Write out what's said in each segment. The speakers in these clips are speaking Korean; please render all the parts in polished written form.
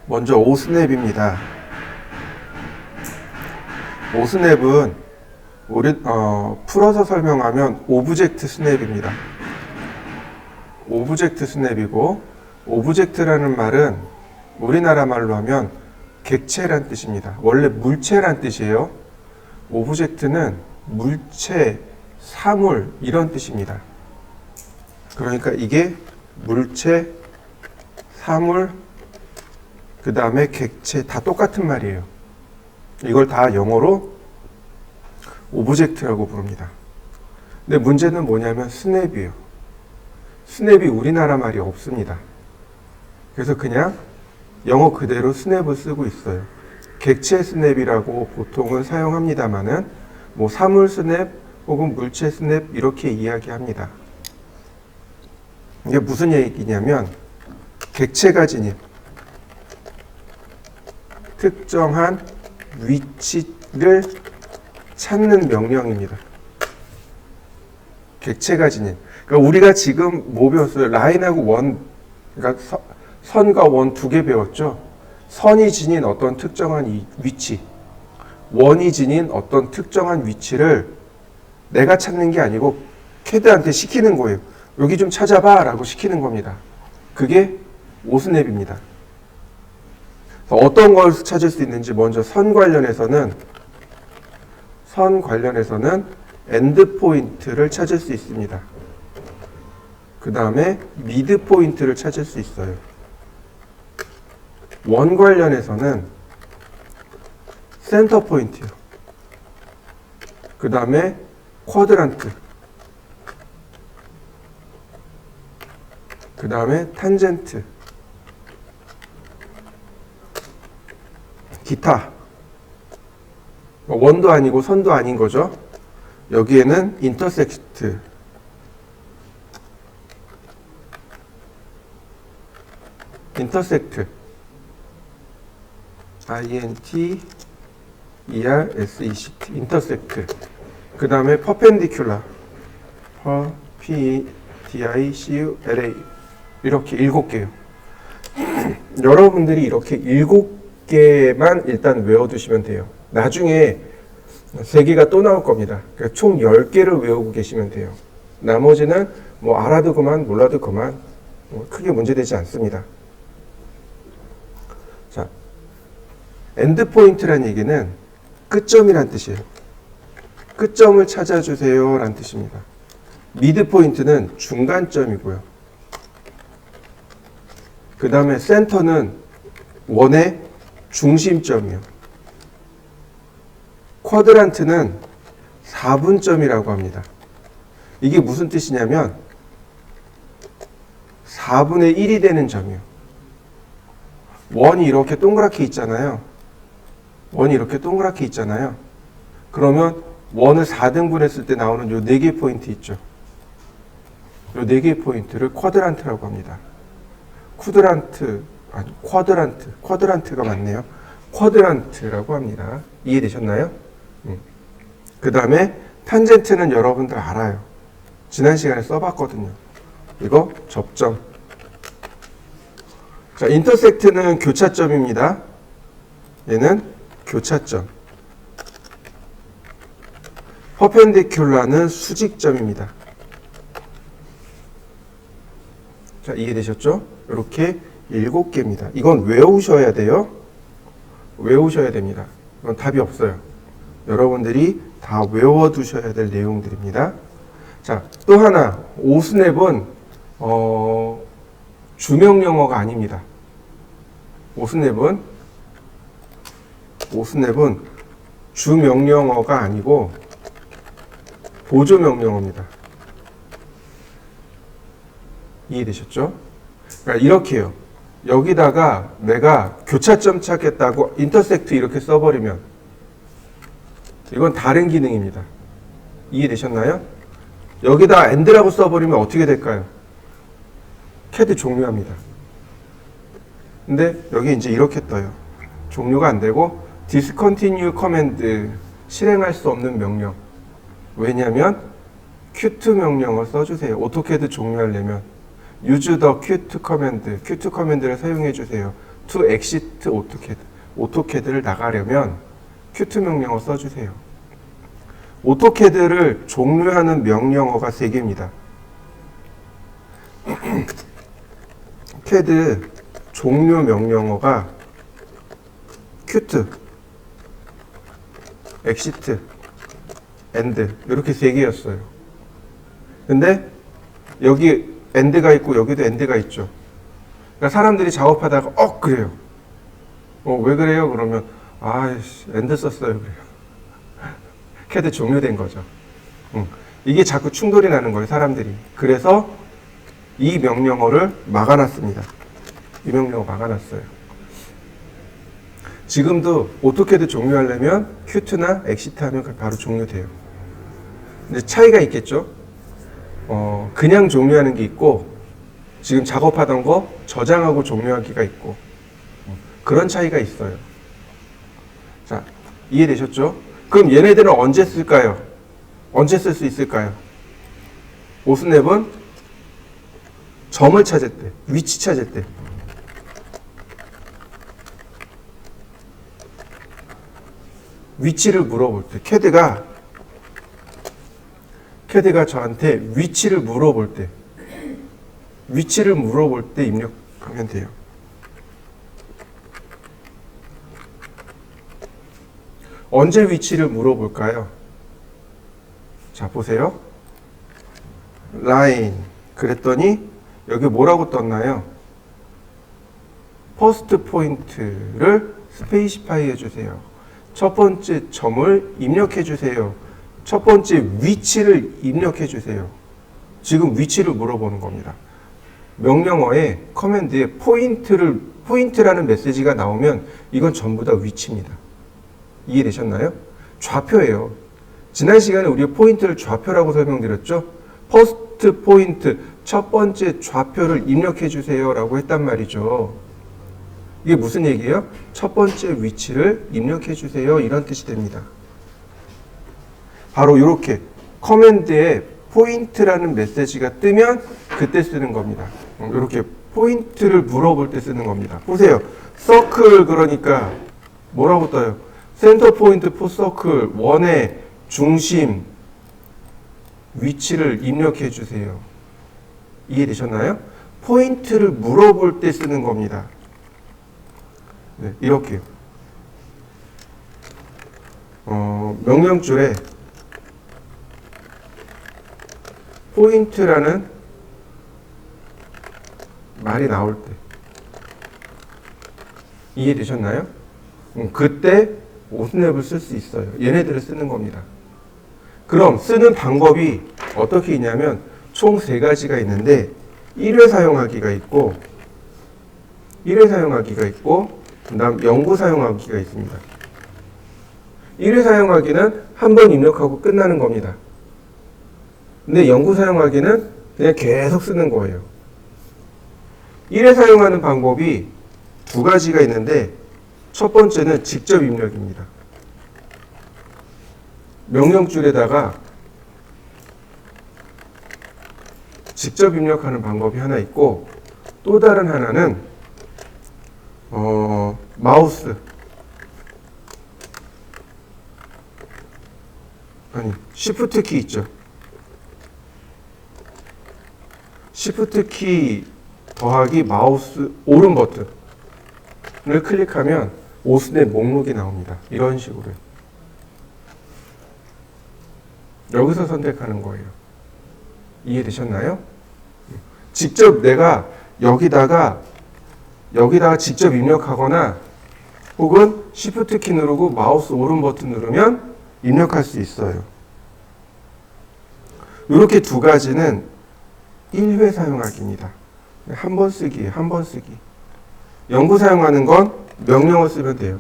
먼저 오스냅입니다. 오스냅은 풀어서 설명하면 오브젝트 스냅입니다. 오브젝트 스냅이고, 오브젝트라는 말은 우리나라 말로 하면 객체란 뜻입니다. 원래 물체란 뜻이에요. 오브젝트는 물체, 사물 이런 뜻입니다. 그러니까 이게 물체, 사물, 그 다음에 객체 다 똑같은 말이에요. 이걸 다 영어로 오브젝트라고 부릅니다. 근데 문제는 뭐냐면 스냅이에요. 스냅이 우리나라 말이 없습니다. 그래서 그냥 영어 그대로 스냅을 쓰고 있어요. 객체 스냅이라고 보통은 사용합니다만은 뭐 사물 스냅 혹은 물체 스냅 이렇게 이야기합니다. 이게 무슨 얘기냐면 객체가 지닌 특정한 위치를 찾는 명령입니다. 객체가 지닌. 그러니까 우리가 지금 뭐 배웠어요? 라인하고 원, 그러니까 선과 원 두 개 배웠죠? 선이 지닌 어떤 특정한 위치, 원이 지닌 어떤 특정한 위치를 내가 찾는 게 아니고 캐드한테 시키는 거예요. 여기 좀 찾아봐 라고 시키는 겁니다. 그게 오스냅입니다. 어떤 걸 찾을 수 있는지 먼저 선 관련해서는 엔드 포인트를 찾을 수 있습니다. 그 다음에 미드 포인트를 찾을 수 있어요. 원 관련해서는 센터 포인트요. 그 다음에 쿼드란트. 그 다음에 탄젠트. 기타. 원도 아니고 선도 아닌 거죠. 여기에는 인터섹트. INTERSECT. 인터섹트. 그 다음에 퍼펜디큘라. PDICULA. 이렇게 7개요. 여러분들이 이렇게 7개만 일단 외워두시면 돼요. 나중에 3개가 또 나올 겁니다. 그러니까 총 10개를 외우고 계시면 돼요. 나머지는 뭐 알아도 그만, 몰라도 그만, 크게 문제되지 않습니다. 자, 엔드포인트란 얘기는 끝점이란 뜻이에요. 끝점을 찾아주세요 라는 뜻입니다. 미드포인트는 중간점이고요. 그 다음에 센터는 원의 중심점이요. 쿼드란트는 4분점이라고 합니다. 이게 무슨 뜻이냐면 4분의 1이 되는 점이요. 원이 이렇게 동그랗게 있잖아요. 그러면 원을 4등분 했을 때 나오는 요 4개 포인트 있죠. 요 4개 포인트를 쿼드란트라고 합니다. 쿼드란트가 맞네요. 쿼드란트라고 합니다. 이해되셨나요? 그 다음에 탄젠트는 여러분들 알아요. 지난 시간에 써봤거든요. 이거 접점. 자, 인터섹트는 교차점입니다. 얘는 교차점. 퍼펜디큘라는 수직점입니다. 자, 이해되셨죠? 이렇게 7개입니다. 이건 외우셔야 돼요. 외우셔야 됩니다. 이건 답이 없어요. 여러분들이 다 외워두셔야 될 내용들입니다. 자, 또 하나, 오스냅은 주명영어가 아닙니다. 오스냅은 주명령어가 아니고 보조명령어입니다. 이해되셨죠? 그러니까 이렇게 해요. 여기다가 내가 교차점 찾겠다고 인터섹트 이렇게 써버리면 이건 다른 기능입니다. 이해되셨나요? 여기다 엔드라고 써버리면 어떻게 될까요? 캐드 종료합니다. 근데 여기 이제 이렇게 떠요. 종료가 안 되고 discontinue command 실행할 수 없는 명령. 왜냐하면 Q2 명령을 써주세요. 오토캐드 종료하려면 use the Q2 command, Q2 커맨드를 사용해 주세요. to exit AutoCAD. 오토캐드를 나가려면 Q2 명령어 써주세요. 오토캐드를 종료하는 명령어가 3개입니다. 캐드 종료 명령어가 Q2, exit, end 이렇게 3개였어요. 근데 여기 end가 있고 여기도 end가 있죠. 그러니까 사람들이 작업하다가 그래요. 왜 그래요? 그러면 end 썼어요. 그래요. 캐드 종료된 거죠. 이게 자꾸 충돌이 나는 거예요. 사람들이. 그래서 이 명령어를 막아놨습니다. 이 명령어 막아놨어요. 지금도 오토캐드 종료하려면 Q2나 엑시트 하면 바로 종료돼요. 근데 차이가 있겠죠? 그냥 종료하는 게 있고 지금 작업하던 거 저장하고 종료하기가 있고 그런 차이가 있어요. 자, 이해되셨죠? 그럼 얘네들은 언제 쓸까요? 언제 쓸 수 있을까요? 오스냅은 점을 찾을 때, 위치 찾을 때. 위치를 물어볼 때, 캐드가 저한테 위치를 물어볼 때 입력하면 돼요. 언제 위치를 물어볼까요? 자, 보세요. 라인. 그랬더니 여기 뭐라고 떴나요? 퍼스트 포인트를 스페이시파이 해주세요. 첫 번째 점을 입력해 주세요. 첫 번째 위치를 입력해 주세요. 지금 위치를 물어보는 겁니다. 명령어에 커맨드에 포인트라는 메시지가 나오면 이건 전부 다 위치입니다. 이해되셨나요? 좌표예요. 지난 시간에 우리가 포인트를 좌표라고 설명드렸죠? 퍼스트 포인트, 첫 번째 좌표를 입력해 주세요 라고 했단 말이죠. 이게 무슨 얘기예요? 첫 번째 위치를 입력해 주세요 이런 뜻이 됩니다. 바로 이렇게 커맨드에 포인트라는 메시지가 뜨면 그때 쓰는 겁니다. 이렇게 포인트를 물어볼 때 쓰는 겁니다. 보세요. 서클 그러니까 뭐라고 떠요? 센터 포인트 포 서클 원의 중심 위치를 입력해 주세요. 이해되셨나요? 포인트를 물어볼 때 쓰는 겁니다. 네, 이렇게요. 명령줄에 포인트라는 말이 나올 때 이해되셨나요? 그때 오스냅을 쓸 수 있어요. 얘네들을 쓰는 겁니다. 그럼 쓰는 방법이 어떻게 있냐면 총 3가지가 있는데 1회 사용하기가 있고 그 다음 영구 사용하기가 있습니다. 1회 사용하기는 한 번 입력하고 끝나는 겁니다. 근데 영구 사용하기는 그냥 계속 쓰는 거예요. 1회 사용하는 방법이 2가지가 있는데 첫 번째는 직접 입력입니다. 명령줄에다가 직접 입력하는 방법이 하나 있고 또 다른 하나는 마우스 Shift 키 있죠. Shift 키 더하기 마우스 오른 버튼을 클릭하면 오스냅 목록이 나옵니다. 이런 식으로 여기서 선택하는 거예요. 이해되셨나요? 직접 내가 여기다가 직접 입력하거나 혹은 Shift 키 누르고 마우스 오른 버튼 누르면 입력할 수 있어요. 이렇게 2가지는 1회 사용하기입니다. 한 번 쓰기. 영구 사용하는 건 명령어 쓰면 돼요.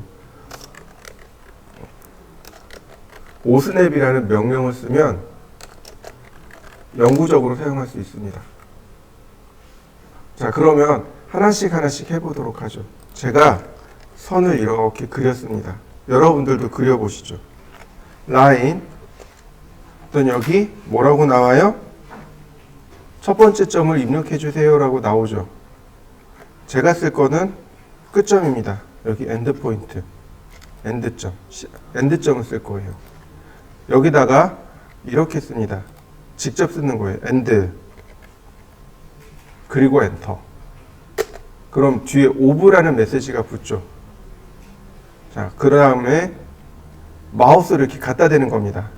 오스냅이라는 명령어 쓰면 영구적으로 사용할 수 있습니다. 자, 그러면 하나씩 해보도록 하죠. 제가 선을 이렇게 그렸습니다. 여러분들도 그려보시죠. 라인, 또 여기 뭐라고 나와요? 첫 번째 점을 입력해 주세요 라고 나오죠. 제가 쓸 거는 끝점입니다. 여기 엔드 포인트, 엔드점, 엔드점을 쓸 거예요. 여기다가 이렇게 씁니다. 직접 쓰는 거예요. 엔드, 그리고 엔터. 그럼 뒤에 오브라는 메시지가 붙죠. 자, 그 다음에 마우스를 이렇게 갖다 대는 겁니다.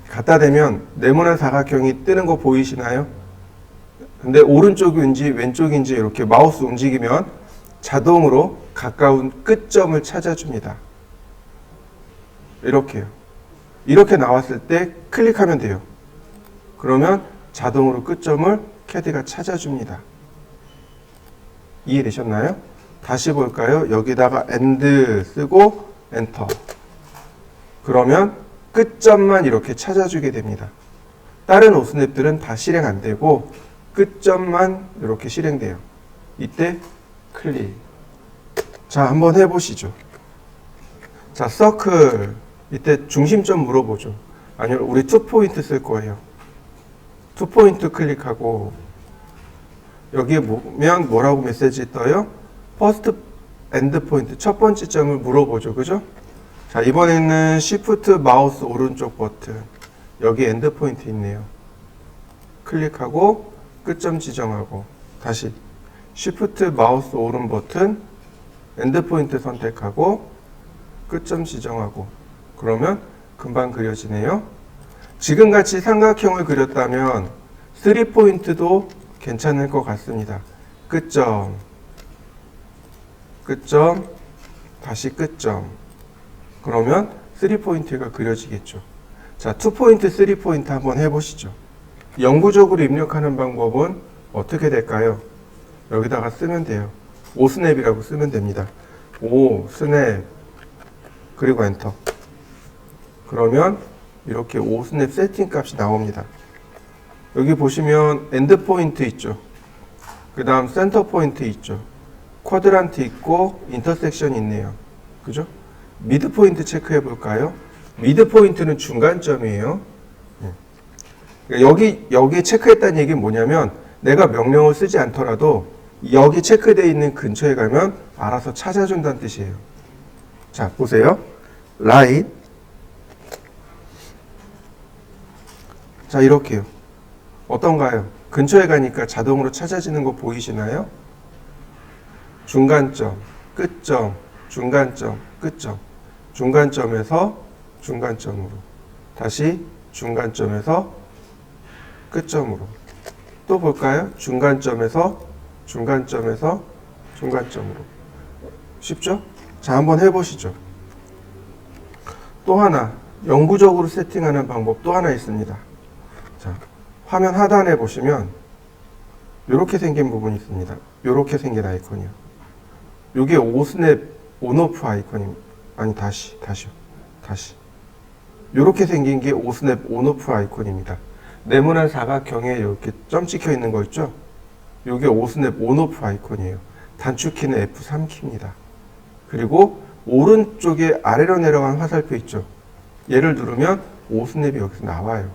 갖다 대면 네모난 사각형이 뜨는 거 보이시나요? 근데 오른쪽인지 왼쪽인지 이렇게 마우스 움직이면 자동으로 가까운 끝점을 찾아줍니다. 이렇게요. 이렇게 나왔을 때 클릭하면 돼요. 그러면 자동으로 끝점을 CAD가 찾아줍니다. 이해되셨나요? 다시 볼까요? 여기다가 AND 쓰고 엔터. 그러면 끝점만 이렇게 찾아주게 됩니다. 다른 오스냅들은 다 실행 안 되고 끝점만 이렇게 실행돼요. 이때 클릭. 자, 한번 해보시죠. 자, 서클. 이때 중심점 물어보죠. 아니요, 우리 2포인트 쓸 거예요. 2포인트 클릭하고 여기에 보면 뭐라고 메시지 떠요? 퍼스트 엔드 포인트, 첫 번째 점을 물어보죠. 그죠? 자, 이번에는 Shift 마우스 오른쪽 버튼. 여기 엔드 포인트 있네요. 클릭하고 끝점 지정하고 다시 Shift 마우스 오른 버튼, 엔드 포인트 선택하고 끝점 지정하고 그러면 금방 그려지네요. 지금같이 삼각형을 그렸다면 3포인트도 괜찮을 것 같습니다. 끝점, 끝점, 다시 끝점. 그러면 3포인트가 그려지겠죠. 자, 2포인트, 3포인트 한번 해보시죠. 영구적으로 입력하는 방법은 어떻게 될까요? 여기다가 쓰면 돼요. 5스냅이라고 쓰면 됩니다. 5스냅 그리고 엔터. 그러면 이렇게 5스냅 세팅 값이 나옵니다. 여기 보시면 엔드 포인트 있죠. 그 다음 센터 포인트 있죠. 쿼드란트 있고 인터섹션 있네요. 그죠? 미드 포인트 체크해 볼까요? 미드 포인트는 중간점이에요. 여기 체크했다는 얘기는 뭐냐면 내가 명령을 쓰지 않더라도 여기 체크되어 있는 근처에 가면 알아서 찾아준다는 뜻이에요. 자, 보세요. 라인. 자, 이렇게요. 어떤가요? 근처에 가니까 자동으로 찾아지는 거 보이시나요? 중간점, 끝점, 중간점, 끝점. 중간점에서 중간점으로. 다시 중간점에서 끝점으로. 또 볼까요? 중간점에서 중간점에서 중간점으로. 쉽죠? 자, 한번 해보시죠. 또 하나, 영구적으로 세팅하는 방법 또 하나 있습니다. 자, 화면 하단에 보시면 이렇게 생긴 부분이 있습니다. 이렇게 생긴 아이콘이요. 이게 5스냅 온오프 아이콘입니다. 아니, 다시요. 이렇게 생긴 게 5스냅 온오프 아이콘입니다. 네모난 사각형에 이렇게 점 찍혀 있는 거 있죠? 이게 5스냅 온오프 아이콘이에요. 단축키는 F3키입니다. 그리고 오른쪽에 아래로 내려간 화살표 있죠? 얘를 누르면 5스냅이 여기서 나와요.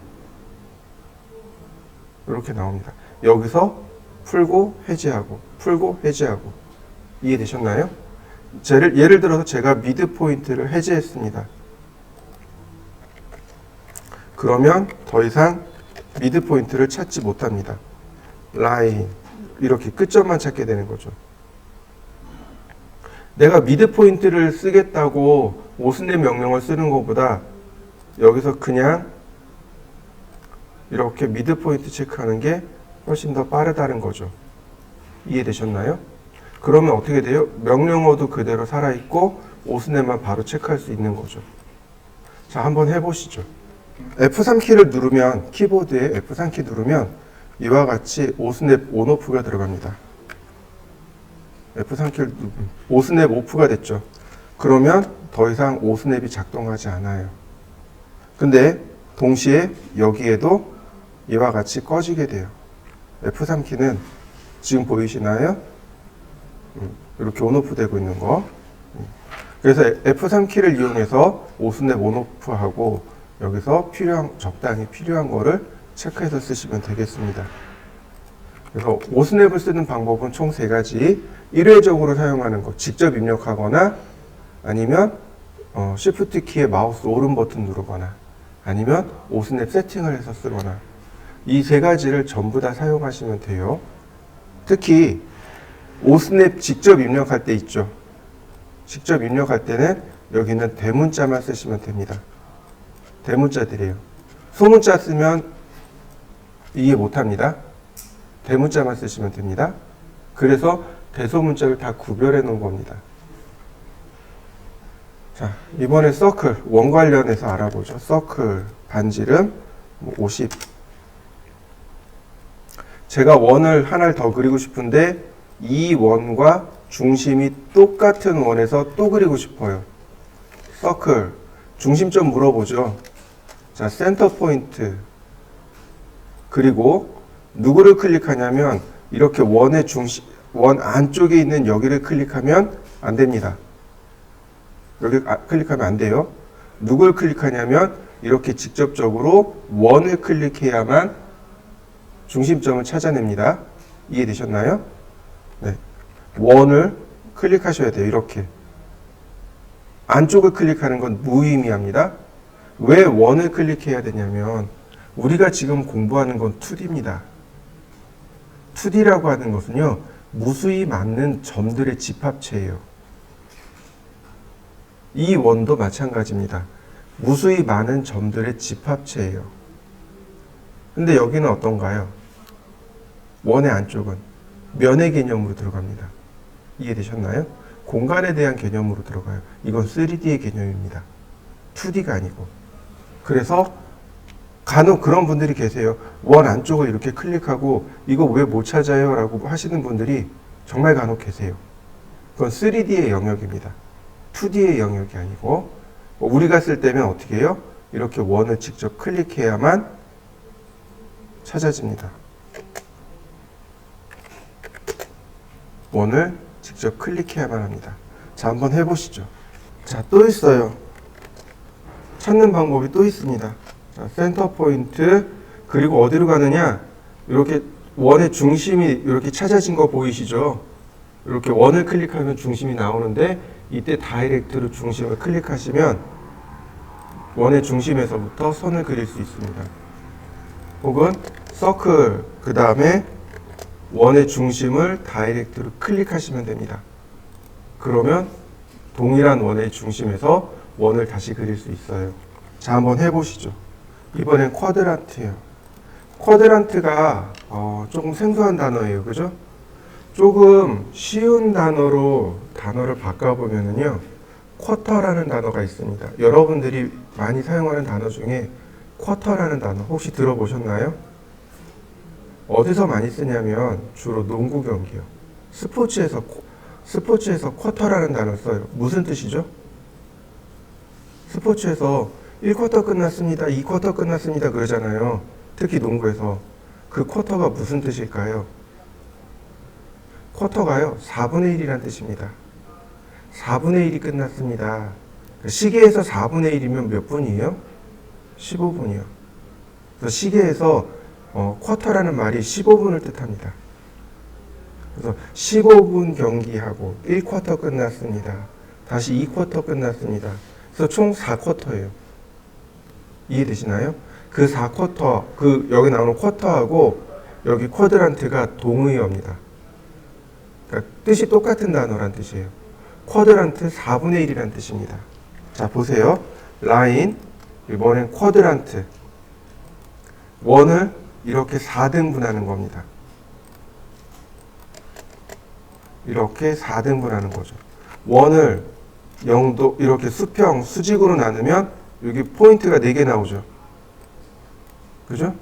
이렇게 나옵니다. 여기서 풀고 해제하고 풀고 해제하고. 이해되셨나요? 예를 들어서 제가 미드 포인트를 해제했습니다. 그러면 더 이상 미드 포인트를 찾지 못합니다. 라인, 이렇게 끝점만 찾게 되는 거죠. 내가 미드 포인트를 쓰겠다고 5스냅 명령을 쓰는 것보다 여기서 그냥 이렇게 미드 포인트 체크하는 게 훨씬 더 빠르다는 거죠. 이해되셨나요? 그러면 어떻게 돼요? 명령어도 그대로 살아있고 5스냅만 바로 체크할 수 있는 거죠. 자, 한번 해보시죠. F3키를 누르면, 키보드에 F3키 누르면 이와 같이 5스냅 온오프가 들어갑니다. F3키를 누르면 5스냅 오프가 됐죠. 그러면 더 이상 5스냅이 작동하지 않아요. 근데 동시에 여기에도 이와 같이 꺼지게 돼요. F3키는 지금 보이시나요? 이렇게 온오프 되고 있는 거. 그래서 F3키를 이용해서 5스냅 온오프하고 여기서 적당히 필요한 거를 체크해서 쓰시면 되겠습니다. 그래서 오스냅을 쓰는 방법은 총 3가지. 일회적으로 사용하는 것, 직접 입력하거나 아니면 Shift 키의 마우스 오른 버튼 누르거나 아니면 오스냅 세팅을 해서 쓰거나 이 3가지를 전부 다 사용하시면 돼요. 특히 오스냅 직접 입력할 때 있죠. 직접 입력할 때는 여기는 대문자만 쓰시면 됩니다. 대문자들이에요. 소문자 쓰면 이해 못합니다. 대문자만 쓰시면 됩니다. 그래서 대소문자를 다 구별해 놓은 겁니다. 자, 이번에 서클, 원 관련해서 알아보죠. 서클, 반지름 50. 제가 원을 하나를 더 그리고 싶은데 이 원과 중심이 똑같은 원에서 또 그리고 싶어요. 서클, 중심점 물어보죠. 자, 센터 포인트. 그리고 누구를 클릭하냐면 이렇게 원의 중심, 원 안쪽에 있는 여기를 클릭하면 안 됩니다. 여기 클릭하면 안 돼요. 누굴 클릭하냐면 이렇게 직접적으로 원을 클릭해야만 중심점을 찾아냅니다. 이해되셨나요? 네. 원을 클릭하셔야 돼요. 이렇게. 안쪽을 클릭하는 건 무의미합니다. 왜 원을 클릭해야 되냐면 우리가 지금 공부하는 건 2D입니다. 2D라고 하는 것은요. 무수히 많은 점들의 집합체예요. 이 원도 마찬가지입니다. 무수히 많은 점들의 집합체예요. 근데 여기는 어떤가요? 원의 안쪽은 면의 개념으로 들어갑니다. 이해되셨나요? 공간에 대한 개념으로 들어가요. 이건 3D의 개념입니다. 2D가 아니고. 그래서 간혹 그런 분들이 계세요. 원 안쪽을 이렇게 클릭하고 이거 왜 못 찾아요? 라고 하시는 분들이 정말 간혹 계세요. 그건 3D의 영역입니다. 2D의 영역이 아니고 우리가 쓸 때면 어떻게 해요? 이렇게 원을 직접 클릭해야만 찾아집니다. 원을 직접 클릭해야만 합니다. 자, 한번 해보시죠. 자, 또 있어요. 찾는 방법이 또 있습니다. 자, 센터 포인트, 그리고 어디로 가느냐? 이렇게 원의 중심이 이렇게 찾아진 거 보이시죠? 이렇게 원을 클릭하면 중심이 나오는데 이때 다이렉트로 중심을 클릭하시면 원의 중심에서부터 선을 그릴 수 있습니다. 혹은 서클, 그 다음에 원의 중심을 다이렉트로 클릭하시면 됩니다. 그러면 동일한 원의 중심에서 원을 다시 그릴 수 있어요. 자, 한번 해보시죠. 이번엔 쿼드란트예요. 쿼드란트가 조금 생소한 단어예요. 그죠? 조금 쉬운 단어를 바꿔보면은요, 쿼터라는 단어가 있습니다. 여러분들이 많이 사용하는 단어 중에 쿼터라는 단어 혹시 들어보셨나요? 어디서 많이 쓰냐면 주로 농구 경기요. 스포츠에서 쿼터라는 단어를 써요. 무슨 뜻이죠? 스포츠에서 1쿼터 끝났습니다. 2쿼터 끝났습니다. 그러잖아요. 특히 농구에서. 그 쿼터가 무슨 뜻일까요? 쿼터가요, 4분의 1이란 뜻입니다. 4분의 1이 끝났습니다. 시계에서 4분의 1이면 몇 분이에요? 15분이요. 그래서 시계에서 쿼터라는 말이 15분을 뜻합니다. 그래서 15분 경기하고 1쿼터 끝났습니다. 다시 2쿼터 끝났습니다. 그래서 총 4쿼터예요. 이해되시나요? 그 4쿼터, 여기 나오는 쿼터하고 여기 쿼드란트가 동의어입니다. 그러니까 뜻이 똑같은 단어란 뜻이에요. 쿼드란트 4분의 1이란 뜻입니다. 자, 보세요. 라인, 이번엔 쿼드란트. 원을 이렇게 4등분하는 겁니다. 이렇게 4등분하는 거죠. 원을 0도, 이렇게 수평, 수직으로 나누면 여기 포인트가 4개 나오죠. 그죠?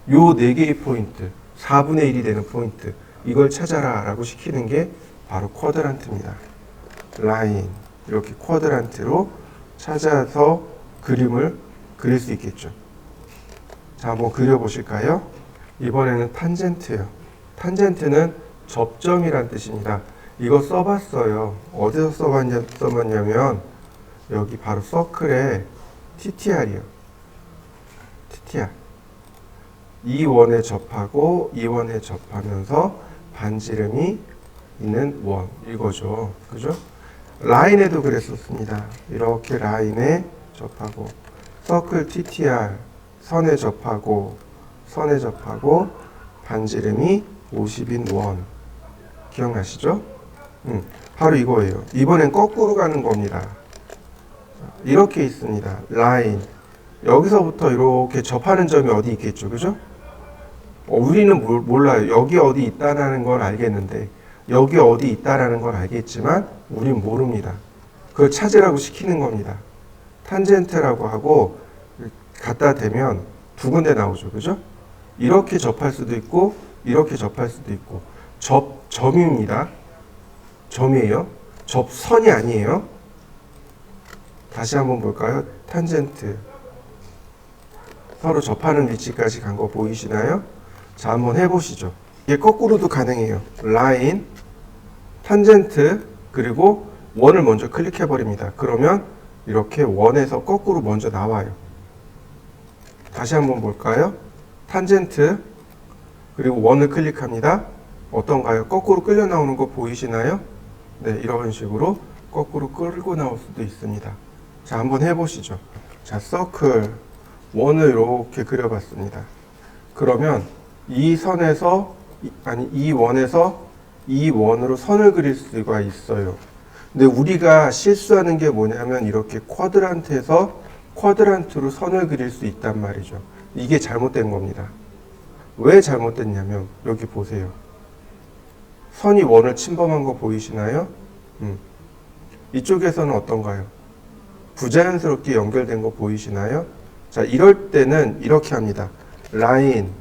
요 4개의 포인트, 4분의 1이 되는 포인트, 이걸 찾아라 라고 시키는 게 바로 쿼드란트입니다. 라인, 이렇게 쿼드란트로 찾아서 그림을 그릴 수 있겠죠. 자, 한번 그려보실까요? 이번에는 탄젠트예요. 탄젠트는 접점이란 뜻입니다. 이거 써봤어요. 어디서 써봤냐면 여기 바로 서클에 TTR이요. TTR. 이 원에 접하고 이 원에 접하면서 반지름이 있는 원 이거죠. 그죠? 라인에도 그랬었습니다. 이렇게 라인에 접하고 서클 TTR 선에 접하고 반지름이 50인 원 기억나시죠? 바로 이거예요. 이번엔 거꾸로 가는 겁니다. 이렇게 있습니다. 라인 여기서부터 이렇게 접하는 점이 어디 있겠죠, 그죠? 우리는 몰라요. 여기 어디 있다라는 걸 알겠는데 여기 어디 있다라는 걸 알겠지만 우린 모릅니다. 그걸 찾으라고 시키는 겁니다. 탄젠트라고 하고 갖다 대면 두 군데 나오죠, 그죠? 이렇게 접할 수도 있고 이렇게 접할 수도 있고 점입니다. 점이에요. 접선이 아니에요. 다시 한번 볼까요? 탄젠트. 서로 접하는 위치까지 간 거 보이시나요? 자, 한번 해보시죠. 이게 거꾸로도 가능해요. 라인, 탄젠트, 그리고 원을 먼저 클릭해버립니다. 그러면 이렇게 원에서 거꾸로 먼저 나와요. 다시 한번 볼까요? 탄젠트, 그리고 원을 클릭합니다. 어떤가요? 거꾸로 끌려 나오는 거 보이시나요? 네, 이런 식으로 거꾸로 끌고 나올 수도 있습니다. 자, 한번 해보시죠. 자, 서클, 원을 이렇게 그려봤습니다. 그러면 이 선에서, 이 원에서 이 원으로 선을 그릴 수가 있어요. 근데 우리가 실수하는 게 뭐냐면 이렇게 쿼드란트에서 쿼드란트로 선을 그릴 수 있단 말이죠. 이게 잘못된 겁니다. 왜 잘못됐냐면 여기 보세요. 선이 원을 침범한 거 보이시나요? 이쪽에서는 어떤가요? 부자연스럽게 연결된 거 보이시나요? 자, 이럴 때는 이렇게 합니다. 라인,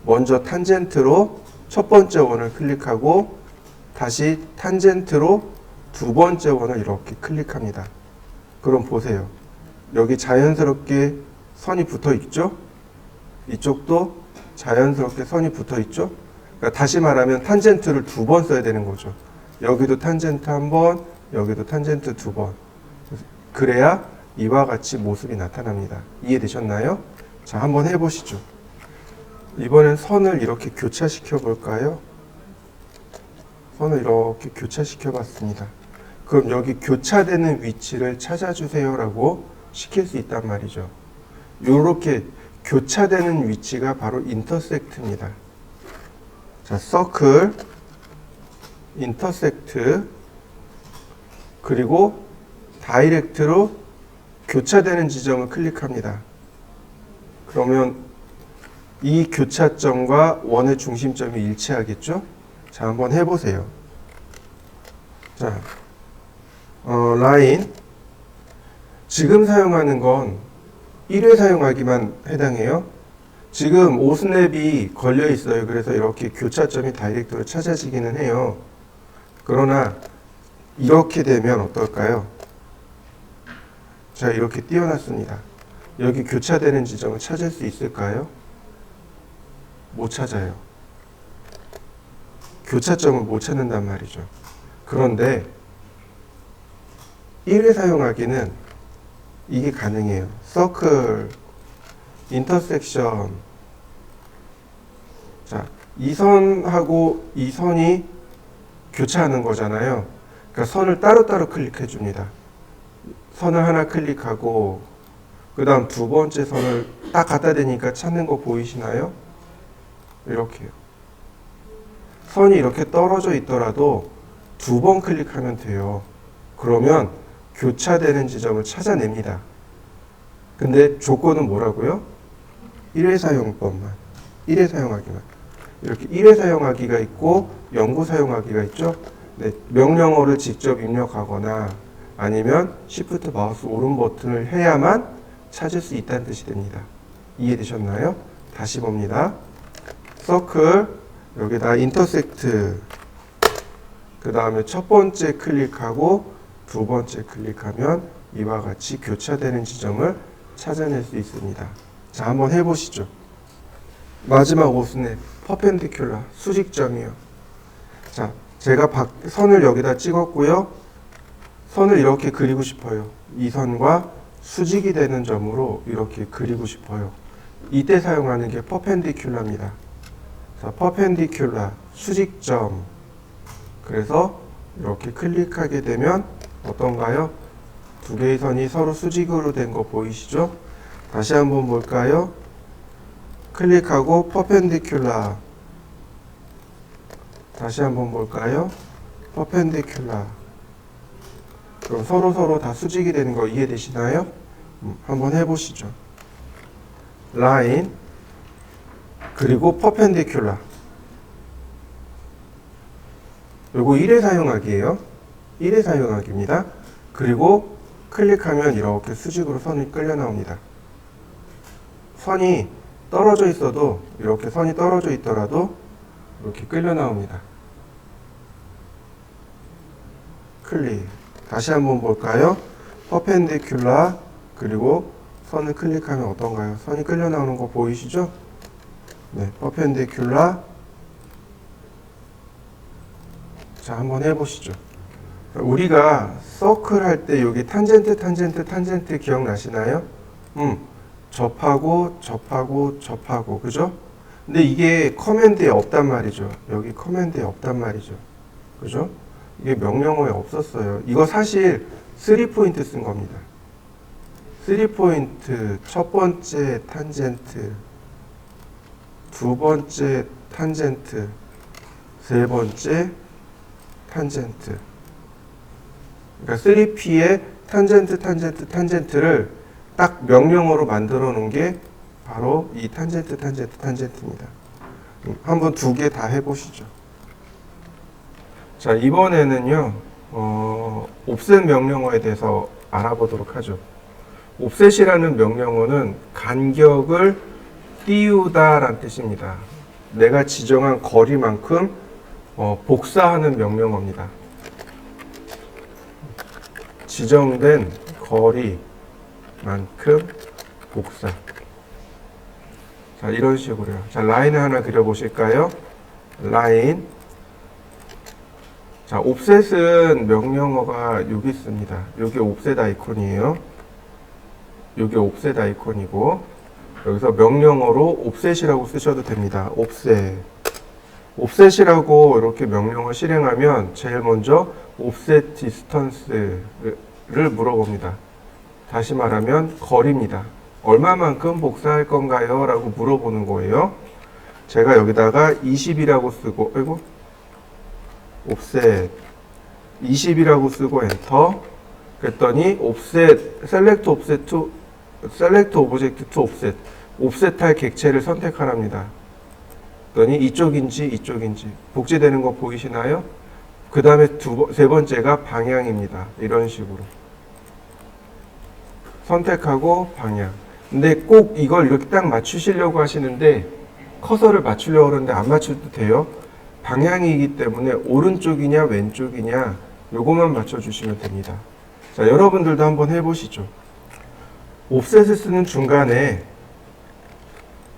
먼저 탄젠트로 첫 번째 원을 클릭하고 다시 탄젠트로 두 번째 원을 이렇게 클릭합니다. 그럼 보세요. 여기 자연스럽게 선이 붙어 있죠? 이쪽도 자연스럽게 선이 붙어 있죠? 그러니까 다시 말하면 탄젠트를 두 번 써야 되는 거죠. 여기도 탄젠트 한 번, 여기도 탄젠트 두 번. 그래야 이와 같이 모습이 나타납니다. 이해되셨나요? 자, 한번 해보시죠. 이번엔 선을 이렇게 교차시켜 볼까요? 선을 이렇게 교차시켜 봤습니다. 그럼 여기 교차되는 위치를 찾아주세요 라고 시킬 수 있단 말이죠. 이렇게 교차되는 위치가 바로 인터섹트입니다. 자, 서클, 인터섹트, 그리고 다이렉트로 교차되는 지점을 클릭합니다. 그러면 이 교차점과 원의 중심점이 일치하겠죠? 자, 한번 해보세요. 자, 라인. 지금 사용하는 건 1회 사용하기만 해당해요. 지금 오스냅이 걸려 있어요. 그래서 이렇게 교차점이 다이렉트로 찾아지기는 해요. 그러나 이렇게 되면 어떨까요? 자, 이렇게 띄워놨습니다. 여기 교차되는 지점을 찾을 수 있을까요? 못 찾아요. 교차점을 못 찾는단 말이죠. 그런데 1회 사용하기는 이게 가능해요. 서클, 인터섹션. 자, 이 선하고 이 선이 교차하는 거잖아요. 그러니까 선을 따로따로 클릭해 줍니다. 선을 하나 클릭하고 그 다음 두 번째 선을 딱 갖다 대니까 찾는 거 보이시나요? 이렇게요. 선이 이렇게 떨어져 있더라도 두 번 클릭하면 돼요. 그러면 교차되는 지점을 찾아냅니다. 근데 조건은 뭐라고요? 1회 사용법만. 1회 사용하기만. 이렇게 1회 사용하기가 있고 연구 사용하기가 있죠. 네, 명령어를 직접 입력하거나 아니면 Shift 마우스 오른 버튼을 해야만 찾을 수 있다는 뜻이 됩니다. 이해되셨나요? 다시 봅니다. 서클, 여기다 인터섹트, 그 다음에 첫 번째 클릭하고 두 번째 클릭하면 이와 같이 교차되는 지점을 찾아낼 수 있습니다. 자, 한번 해보시죠. 마지막 오스냅, 퍼펜디큘러, 수직점이요. 자, 제가 선을 여기다 찍었고요. 선을 이렇게 그리고 싶어요. 이 선과 수직이 되는 점으로 이렇게 그리고 싶어요. 이때 사용하는 게 퍼펜디큘라입니다. 자, 퍼펜디큘라, 수직점. 그래서 이렇게 클릭하게 되면 어떤가요? 두 개의 선이 서로 수직으로 된 거 보이시죠? 다시 한번 볼까요? 클릭하고 퍼펜디큘라. 다시 한번 볼까요? 퍼펜디큘라. 그럼 서로 다 수직이 되는 거 이해되시나요? 한번 해보시죠. 라인 그리고 퍼펜디큘라. 요거 1회 사용하기예요. 1회 사용하기입니다. 그리고 클릭하면 이렇게 수직으로 선이 끌려 나옵니다. 선이 떨어져 있어도 이렇게 선이 떨어져 있더라도 이렇게 끌려 나옵니다. 클릭. 다시 한번 볼까요? 퍼펜디큘라 그리고 선을 클릭하면 어떤가요? 선이 끌려 나오는 거 보이시죠? 네, 퍼펜디큘라. 자, 한번 해보시죠. 우리가 서클 할 때 여기 탄젠트 기억나시나요? 접하고, 그죠? 근데 이게 커맨드에 없단 말이죠. 여기 커맨드에 없단 말이죠. 그죠? 이게 명령어에 없었어요. 이거 사실 3포인트 쓴 겁니다. 3포인트, 첫 번째 탄젠트, 두 번째 탄젠트, 세 번째 탄젠트. 그러니까 3P의 탄젠트를 딱 명령어로 만들어 놓은 게 바로 이 탄젠트입니다. 한번 두 개 다 해보시죠. 자, 이번에는요, 옵셋 명령어에 대해서 알아보도록 하죠. 옵셋이라는 명령어는 간격을 띄우다라는 뜻입니다. 내가 지정한 거리만큼 복사하는 명령어입니다. 지정된 거리만큼 복사. 자, 이런 식으로요. 자, 라인을 하나 그려보실까요? 라인. 자, 옵셋은 명령어가 여기 있습니다. 여기 옵셋 아이콘이에요. 여기 옵셋 아이콘이고, 여기서 명령어로 옵셋이라고 쓰셔도 됩니다. 옵셋. 옵셋이라고 이렇게 명령어 실행하면 제일 먼저 옵셋 디스턴스를 물어봅니다. 다시 말하면 거리입니다. 얼마만큼 복사할 건가요? 라고 물어보는 거예요. 제가 여기다가 20이라고 쓰고, 옵셋 20이라고 쓰고 엔터. 그랬더니 옵셋 셀렉트 오브젝트 투 옵셋, 옵셋할 객체를 선택하랍니다. 그랬더니 이쪽인지 복제되는 거 보이시나요? 그 다음에 세 번째가 방향입니다. 이런 식으로 선택하고 방향. 근데 꼭 이걸 이렇게 딱 맞추시려고 하시는데, 커서를 맞추려고 하는데 안 맞춰도 돼요. 방향이기 때문에 오른쪽이냐 왼쪽이냐 요것만 맞춰주시면 됩니다. 자, 여러분들도 한번 해보시죠. 옵셋을 쓰는 중간에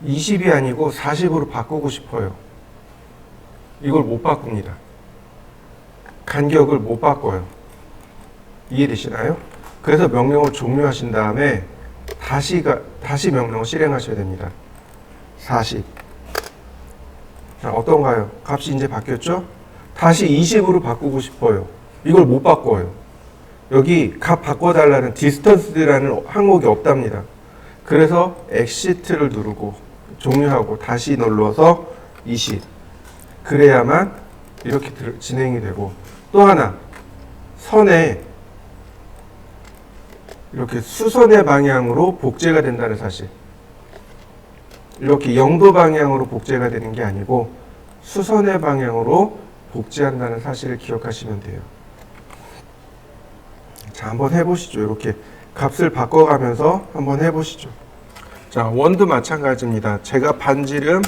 20이 아니고 40으로 바꾸고 싶어요. 이걸 못 바꿉니다. 간격을 못 바꿔요. 이해되시나요? 그래서 명령어 종료하신 다음에 다시 명령어 실행하셔야 됩니다. 40. 자, 어떤가요? 값이 이제 바뀌었죠? 다시 20으로 바꾸고 싶어요. 이걸 못 바꿔요. 여기 값 바꿔달라는 디스턴스라는 항목이 없답니다. 그래서 엑시트를 누르고 종료하고 다시 눌러서 20. 그래야만 이렇게 진행이 되고, 또 하나, 선에 이렇게 수선의 방향으로 복제가 된다는 사실. 이렇게 0도 방향으로 복제가 되는 게 아니고 수선의 방향으로 복제한다는 사실을 기억하시면 돼요. 자, 한번 해보시죠. 이렇게 값을 바꿔가면서 한번 해보시죠. 자, 원도 마찬가지입니다. 제가 반지름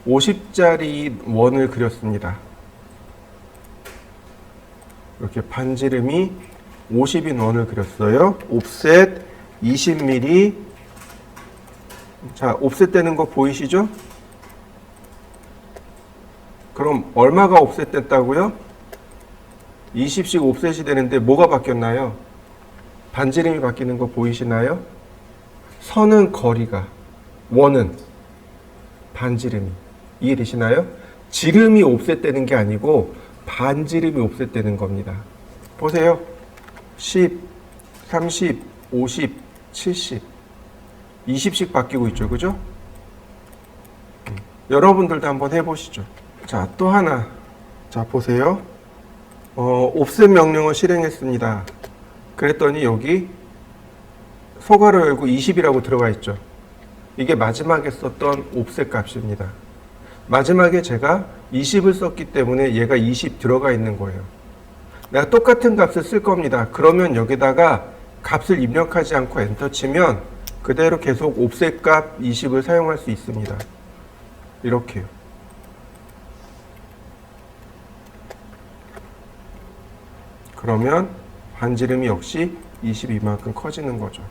50짜리 원을 그렸습니다. 이렇게 반지름이 50인 원을 그렸어요. 옵셋 20mm. 자, 옵셋 되는 거 보이시죠? 그럼 얼마가 옵셋 됐다고요? 20씩 옵셋이 되는데 뭐가 바뀌었나요? 반지름이 바뀌는 거 보이시나요? 선은 거리가, 원은 반지름이. 이해되시나요? 지름이 옵셋되는 게 아니고 반지름이 옵셋되는 겁니다. 보세요. 10, 30, 50, 70, 20씩 바뀌고 있죠. 그죠? 여러분들도 한번 해보시죠. 자, 또 하나. 자, 보세요. 옵셋 명령을 실행했습니다. 그랬더니 여기 소괄호 열고 20이라고 들어가 있죠. 이게 마지막에 썼던 옵셋 값입니다. 마지막에 제가 20을 썼기 때문에 얘가 20 들어가 있는 거예요. 내가 똑같은 값을 쓸 겁니다. 그러면 여기다가 값을 입력하지 않고 엔터 치면 그대로 계속 옵셋 값 20을 사용할 수 있습니다. 이렇게요. 그러면 반지름이 역시 22만큼 커지는 거죠.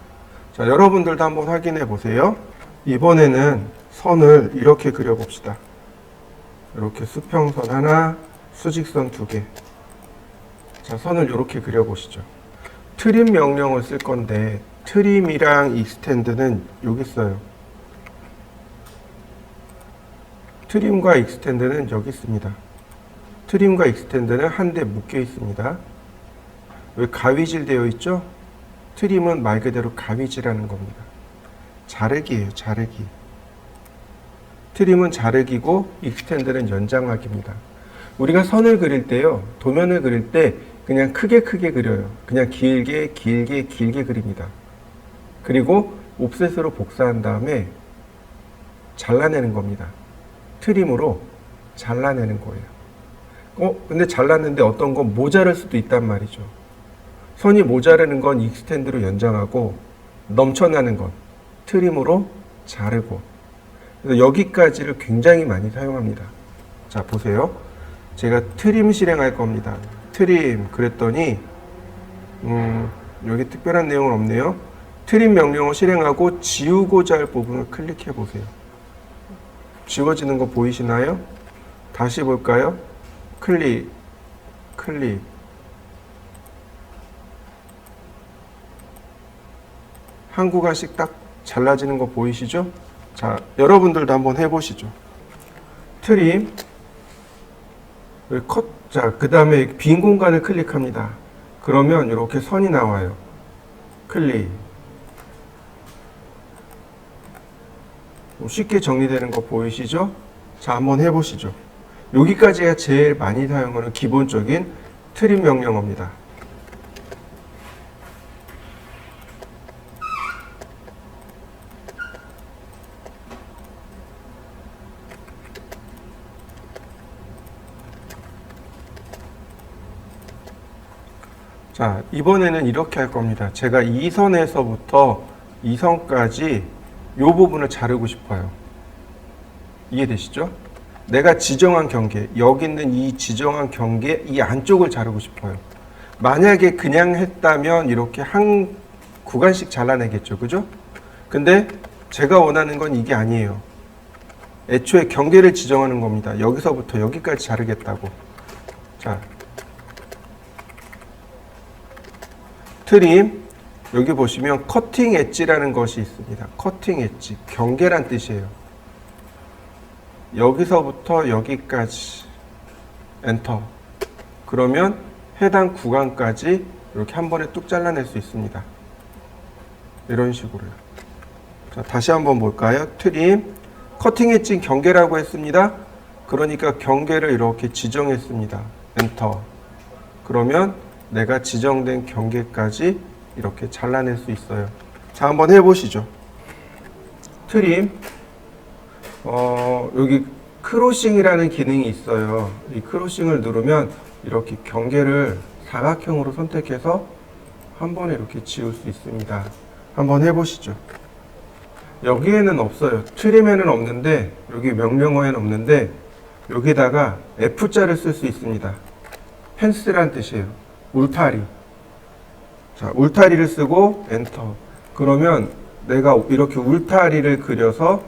자, 여러분들도 한번 확인해 보세요. 이번에는 선을 이렇게 그려봅시다. 이렇게 수평선 하나, 수직선 두 개. 자, 선을 이렇게 그려보시죠. 트림 명령을 쓸 건데 트림이랑 익스텐드는 여기 있어요. 트림과 익스텐드는 여기 있습니다. 트림과 익스텐드는 한 대 묶여 있습니다. 왜 가위질 되어 있죠? 트림은 말 그대로 가위질하는 겁니다. 자르기예요, 자르기. 트림은 자르기고 익스텐드는 연장하기입니다. 우리가 선을 그릴 때요, 도면을 그릴 때 그냥 크게 그려요. 그냥 길게 그립니다. 그리고 옵셋으로 복사한 다음에 잘라내는 겁니다. 트림으로 잘라내는 거예요. 근데 잘랐는데 어떤 건 모자랄 수도 있단 말이죠. 선이 모자라는 건 익스텐드로 연장하고 넘쳐나는 건 트림으로 자르고. 그래서 여기까지를 굉장히 많이 사용합니다. 자, 보세요. 제가 트림 실행할 겁니다. 트림 그랬더니 여기 특별한 내용은 없네요. 트림 명령을 실행하고 지우고자 할 부분을 클릭해 보세요. 지워지는 거 보이시나요? 다시 볼까요? 클릭. 한 구간씩 딱 잘라지는 거 보이시죠? 자, 여러분들도 한번 해보시죠. 트림, 컷. 자, 그 다음에 빈 공간을 클릭합니다. 그러면 이렇게 선이 나와요. 클릭. 쉽게 정리되는 거 보이시죠? 자, 한번 해보시죠. 여기까지가 제일 많이 사용하는 기본적인 트림 명령어입니다. 자, 이번에는 이렇게 할 겁니다. 제가 이 선에서부터 이 선까지 이 부분을 자르고 싶어요. 이해되시죠? 내가 지정한 경계, 여기 있는 이 지정한 경계 이 안쪽을 자르고 싶어요. 만약에 그냥 했다면 이렇게 한 구간씩 잘라내겠죠. 그죠? 근데 제가 원하는 건 이게 아니에요. 애초에 경계를 지정하는 겁니다. 여기서부터 여기까지 자르겠다고. 자, 트림, 여기 보시면 커팅 엣지라는 것이 있습니다. 커팅 엣지, 경계란 뜻이에요. 여기서부터 여기까지 엔터. 그러면 해당 구간까지 이렇게 한 번에 뚝 잘라낼 수 있습니다. 이런 식으로요. 자, 다시 한번 볼까요? 트림, 커팅 엣지 경계라고 했습니다. 그러니까 경계를 이렇게 지정했습니다. 엔터. 그러면 내가 지정된 경계까지 이렇게 잘라낼 수 있어요. 자, 한번 해보시죠. 트림, 여기 크로싱이라는 기능이 있어요. 이 크로싱을 누르면 이렇게 경계를 사각형으로 선택해서 한 번에 이렇게 지울 수 있습니다. 한번 해보시죠. 여기에는 없어요. 트림에는 없는데, 여기 명령어에는 없는데, 여기다가 F자를 쓸 수 있습니다. 펜스란 뜻이에요. 울타리. 자, 울타리를 쓰고 엔터. 그러면 내가 이렇게 울타리를 그려서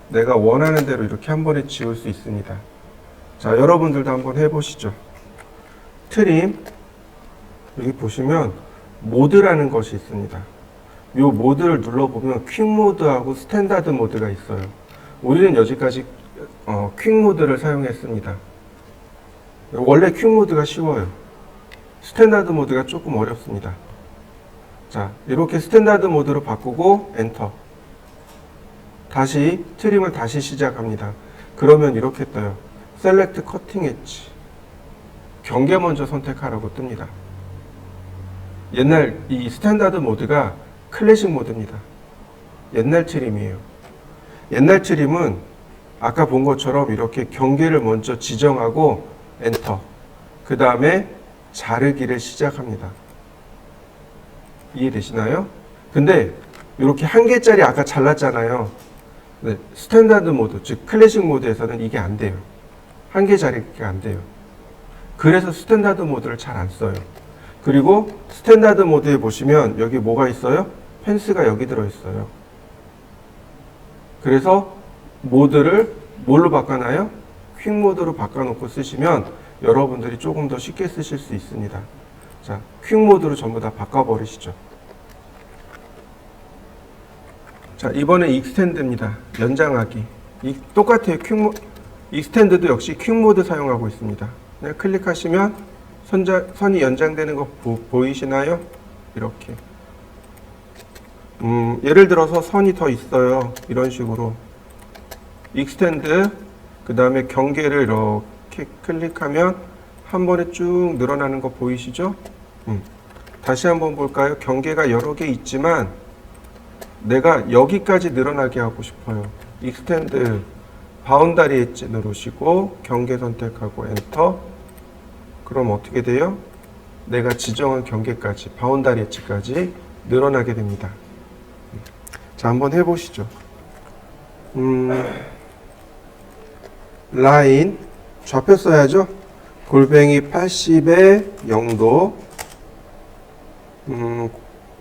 내가 원하는 대로 이렇게 한 번에 지울 수 있습니다. 자, 여러분들도 한번 해보시죠. 트림, 여기 보시면 모드라는 것이 있습니다. 이 모드를 눌러보면 퀵 모드하고 스탠다드 모드가 있어요. 우리는 여기까지 퀵 모드를 사용했습니다. 원래 퀵 모드가 쉬워요. 스탠다드 모드가 조금 어렵습니다. 자, 이렇게 스탠다드 모드로 바꾸고 엔터. 다시 트림을 다시 시작합니다. 그러면 이렇게 떠요. 셀렉트 커팅 엣지. 경계 먼저 선택하라고 뜹니다. 옛날 이 스탠다드 모드가 클래식 모드입니다. 옛날 트림이에요. 옛날 트림은 아까 본 것처럼 이렇게 경계를 먼저 지정하고 엔터. 그 다음에 자르기를 시작합니다. 이해되시나요? 근데 이렇게 한 개짜리 아까 잘랐잖아요. 네, 스탠다드 모드, 즉 클래식 모드에서는 이게 안 돼요. 한 개짜리가 안 돼요. 그래서 스탠다드 모드를 잘 안 써요. 그리고 스탠다드 모드에 보시면 여기 뭐가 있어요? 펜스가 여기 들어있어요. 그래서 모드를 뭘로 바꿔놔요? 퀵 모드로 바꿔놓고 쓰시면 여러분들이 조금 더 쉽게 쓰실 수 있습니다. 자, 퀵 모드로 전부 다 바꿔버리시죠. 자, 이번에 익스텐드입니다. 연장하기. 똑같아요. 익스텐드도 역시 퀵 모드 사용하고 있습니다. 그냥 클릭하시면 선이 연장되는 거 보이시나요? 이렇게. 예를 들어서 선이 더 있어요. 이런 식으로. 익스텐드, 그 다음에 경계를 이렇게 클릭하면 한 번에 쭉 늘어나는 거 보이시죠? 다시 한번 볼까요? 경계가 여러 개 있지만 내가 여기까지 늘어나게 하고 싶어요. 익스텐드, 바운다리 엣지 누르시고 경계 선택하고 엔터. 그럼 어떻게 돼요? 내가 지정한 경계까지, 바운다리 엣지까지 늘어나게 됩니다. 자, 한번 해보시죠. 라인 좌표 써야죠. 골뱅이 80에 0도,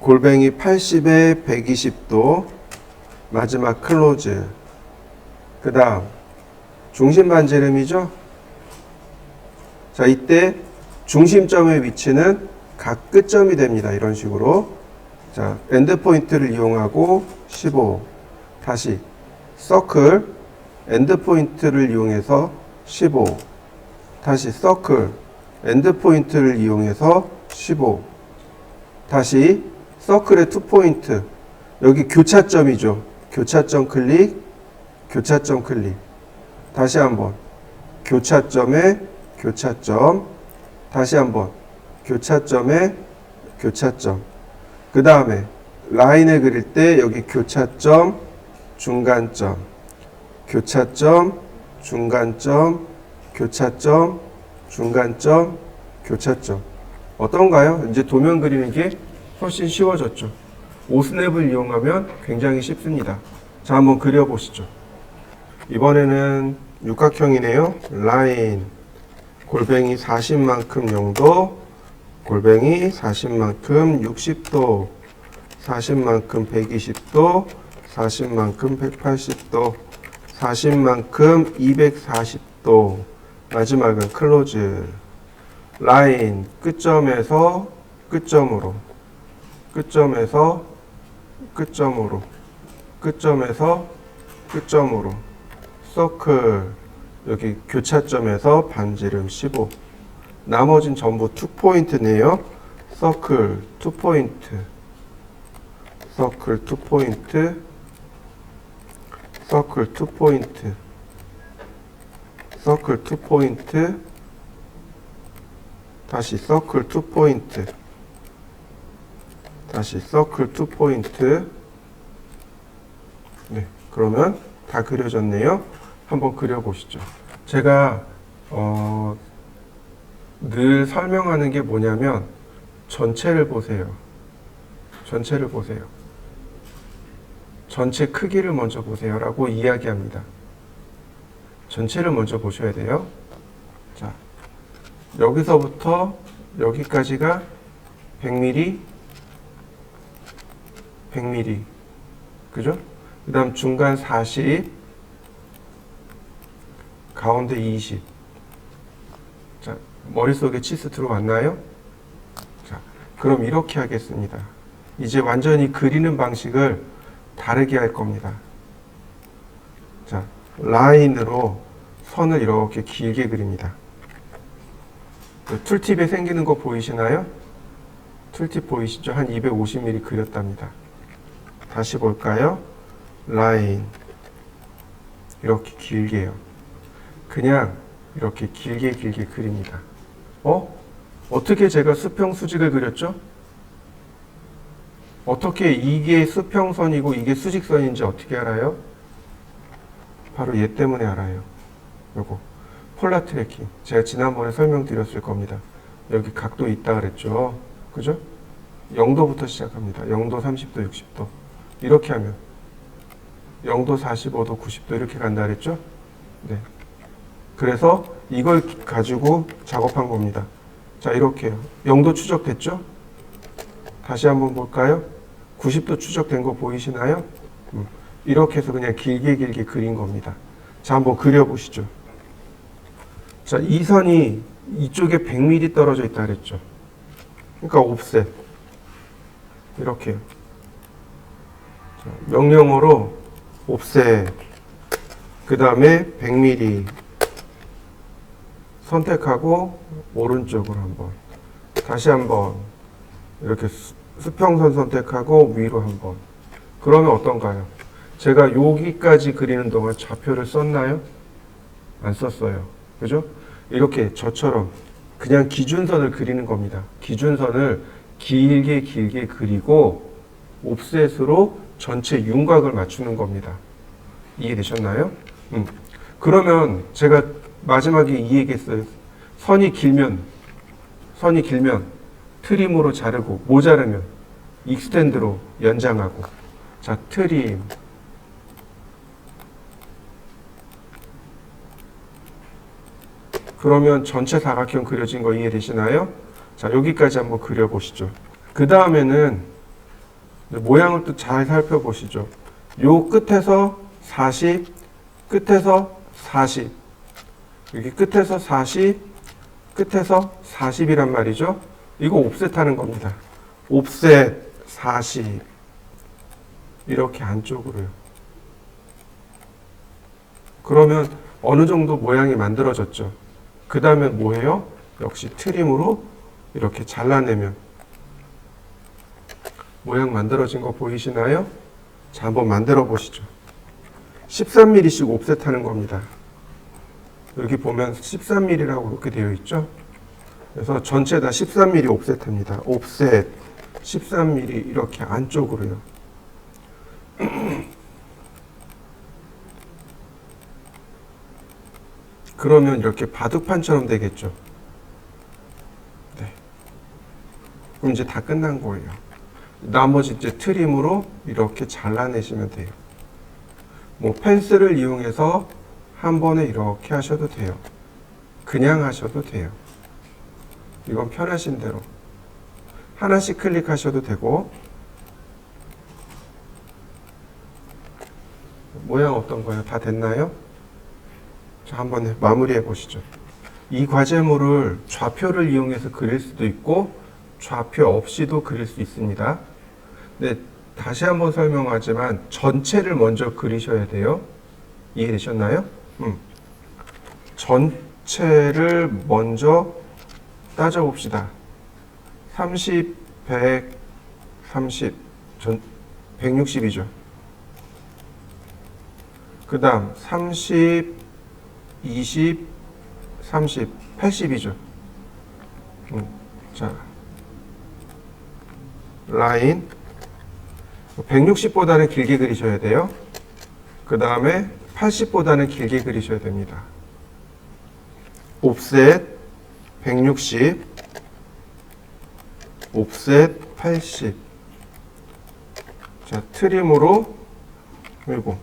골뱅이 80에 120도, 마지막 클로즈. 그 다음 중심 반지름이죠. 자, 이때 중심점의 위치는 각 끝점이 됩니다. 이런 식으로. 자, 엔드 포인트를 이용하고 15. 다시 서클, 엔드 포인트를 이용해서 15. 다시 서클, 엔드 포인트를 이용해서 15. 다시 서클의 투 포인트. 여기 교차점이죠. 교차점 클릭, 교차점 클릭. 다시 한번 교차점에 교차점. 다시 한번 교차점에 교차점. 그 다음에 라인을 그릴 때 여기 교차점, 중간점, 교차점, 중간점, 교차점, 중간점, 교차점. 어떤가요? 이제 도면 그리는 게 훨씬 쉬워졌죠. 오스냅을 이용하면 굉장히 쉽습니다. 자, 한번 그려보시죠. 이번에는 육각형이네요. 라인, 골뱅이 40만큼 0도, 골뱅이 40만큼 60도, 40만큼 120도, 40만큼 180도, 40만큼 240도, 마지막은 클로즈. 라인, 끝점에서 끝점으로, 끝점에서 끝점으로, 끝점에서 끝점으로, 서클, 여기 교차점에서 반지름 15. 나머진 전부 2포인트네요. 서클 2포인트, 서클 2포인트, 서클 2포인트, 서클 2포인트, 다시 서클 2포인트, 다시 서클 2포인트. 네, 그러면 다 그려졌네요. 한번 그려보시죠. 제가 늘 설명하는 게 뭐냐면 전체를 보세요. 전체를 보세요. 전체 크기를 먼저 보세요 라고 이야기합니다. 전체를 먼저 보셔야 돼요. 자, 여기서부터 여기까지가 100mm, 100mm, 그죠? 그 다음 중간 40, 가운데 20. 자, 머릿속에 치수 들어왔나요? 자, 그럼 이렇게 하겠습니다. 이제 완전히 그리는 방식을 다르게 할 겁니다. 자, 라인으로 선을 이렇게 길게 그립니다. 툴팁에 생기는 거 보이시나요? 툴팁 보이시죠? 한 250mm 그렸답니다. 다시 볼까요? 라인 이렇게 길게요. 그냥 이렇게 길게 그립니다. 어떻게 제가 수평 수직을 그렸죠? 어떻게 이게 수평선이고 이게 수직선인지 어떻게 알아요? 바로 얘 때문에 알아요. 요거 폴라 트래킹 제가 지난번에 설명드렸을 겁니다. 여기 각도 있다 그랬죠. 그죠? 0도부터 시작합니다. 0도, 30도, 60도 이렇게 하면 0도, 45도, 90도 이렇게 간다 그랬죠. 네. 그래서 이걸 가지고 작업한 겁니다. 자, 이렇게요. 0도 추적됐죠? 다시 한번 볼까요? 90도 추적된 거 보이시나요? 이렇게 해서 그냥 길게 그린 겁니다. 자, 한번 그려보시죠. 자, 이 선이 이쪽에 100mm 떨어져 있다 그랬죠. 그러니까 옵셋. 이렇게요. 자, 명령어로 옵셋. 그 다음에 100mm 선택하고 오른쪽으로 한번. 다시 한번. 이렇게 수평선 선택하고 위로 한번. 그러면 어떤가요? 제가 여기까지 그리는 동안 좌표를 썼나요? 안 썼어요. 그죠? 이렇게 저처럼 그냥 기준선을 그리는 겁니다. 기준선을 길게 그리고 옵셋으로 전체 윤곽을 맞추는 겁니다. 이해되셨나요? 그러면 제가 마지막에 이 얘기했어요. 선이 길면 트림으로 자르고 모자르면 익스텐드로 연장하고. 자, 트림. 그러면 전체 사각형 그려진 거 이해되시나요? 자, 여기까지 한번 그려보시죠. 그 다음에는 모양을 또 잘 살펴보시죠. 요 끝에서 40, 끝에서 40, 여기 끝에서 40, 끝에서 40이란 말이죠. 이거 옵셋 하는 겁니다. 옵셋 40 이렇게 안쪽으로요. 그러면 어느 정도 모양이 만들어졌죠. 그 다음에 뭐예요? 역시 트림으로 이렇게 잘라내면 모양 만들어진 거 보이시나요? 자, 한번 만들어 보시죠. 13mm씩 옵셋 하는 겁니다. 여기 보면 13mm라고 이렇게 되어 있죠. 그래서 전체 다 13mm 옵셋합니다. 옵셋 13mm 이렇게 안쪽으로요. 그러면 이렇게 바둑판처럼 되겠죠. 네. 그럼 이제 다 끝난 거예요. 나머지 이제 트림으로 이렇게 잘라내시면 돼요. 뭐 펜슬을 이용해서 한 번에 이렇게 하셔도 돼요. 그냥 하셔도 돼요. 이건 편하신 대로. 하나씩 클릭하셔도 되고. 모양 어떤가요? 다 됐나요? 자, 한번 마무리해 보시죠. 이 과제물을 좌표를 이용해서 그릴 수도 있고 좌표 없이도 그릴 수 있습니다. 네, 다시 한번 설명하지만 전체를 먼저 그리셔야 돼요. 이해되셨나요? 전체를 먼저 따져봅시다. 30, 100, 30, 160이죠. 그 다음 30, 20, 30, 80이죠. 자, 라인 160보다는 길게 그리셔야 돼요. 그 다음에 80보다는 길게 그리셔야 됩니다. 옵셋 160, 옵셋 80. 자, 트림으로 그리고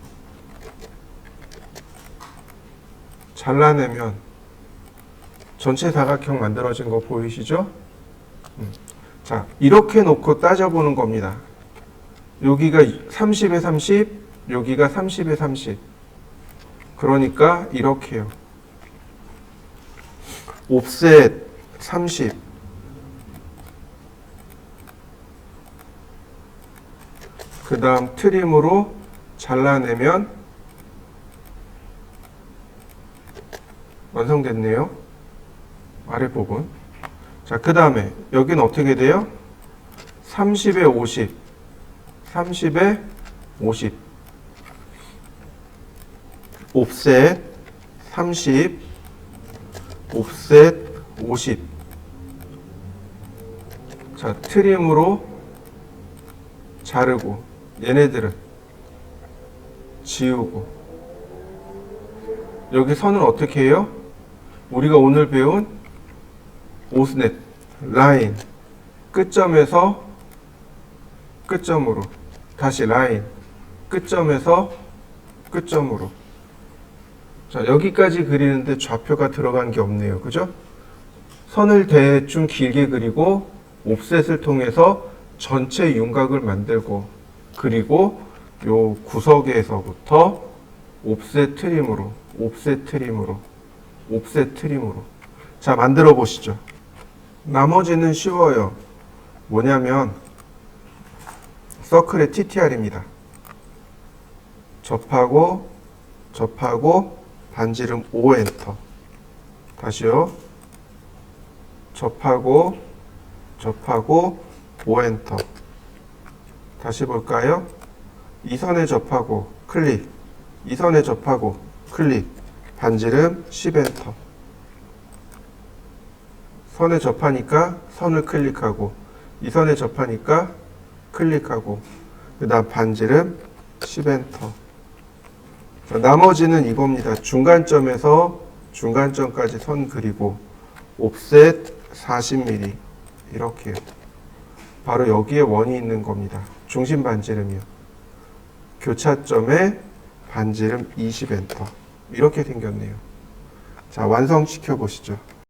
잘라내면 전체 사각형 만들어진 거 보이시죠? 자, 이렇게 놓고 따져보는 겁니다. 여기가 30에 30, 여기가 30에 30. 그러니까 이렇게요. 옵셋 30. 그 다음 트림으로 잘라내면 완성됐네요. 아래 부분. 자, 그 다음에 여기는 어떻게 돼요? 30에 50. 30에 50. 옵셋 30. 옵셋 50. 자, 트림으로 자르고 얘네들은 지우고 여기 선을 어떻게 해요? 우리가 오늘 배운 오스넷 라인 끝점에서 끝점으로 다시 라인 끝점에서 끝점으로. 자, 여기까지 그리는데 좌표가 들어간 게 없네요. 그죠? 선을 대충 길게 그리고 옵셋을 통해서 전체 윤곽을 만들고 그리고 요 구석에서부터 옵셋 트림으로 옵셋 트림으로 옵셋 트림으로. 자, 만들어 보시죠. 나머지는 쉬워요. 뭐냐면 서클의 TTR입니다. 접하고 접하고 반지름 5엔터. 다시요. 접하고 접하고 5엔터. 다시 볼까요? 이 선에 접하고 클릭. 이 선에 접하고 클릭. 반지름 10엔터. 선에 접하니까 선을 클릭하고 이 선에 접하니까 클릭하고 그 다음 반지름 10엔터. 자, 나머지는 이겁니다. 중간점에서 중간점까지 선 그리고 옵셋 40mm 이렇게요. 바로 여기에 원이 있는 겁니다. 중심 반지름이요. 교차점에 반지름 20엔터. 이렇게 생겼네요. 자, 완성시켜 보시죠.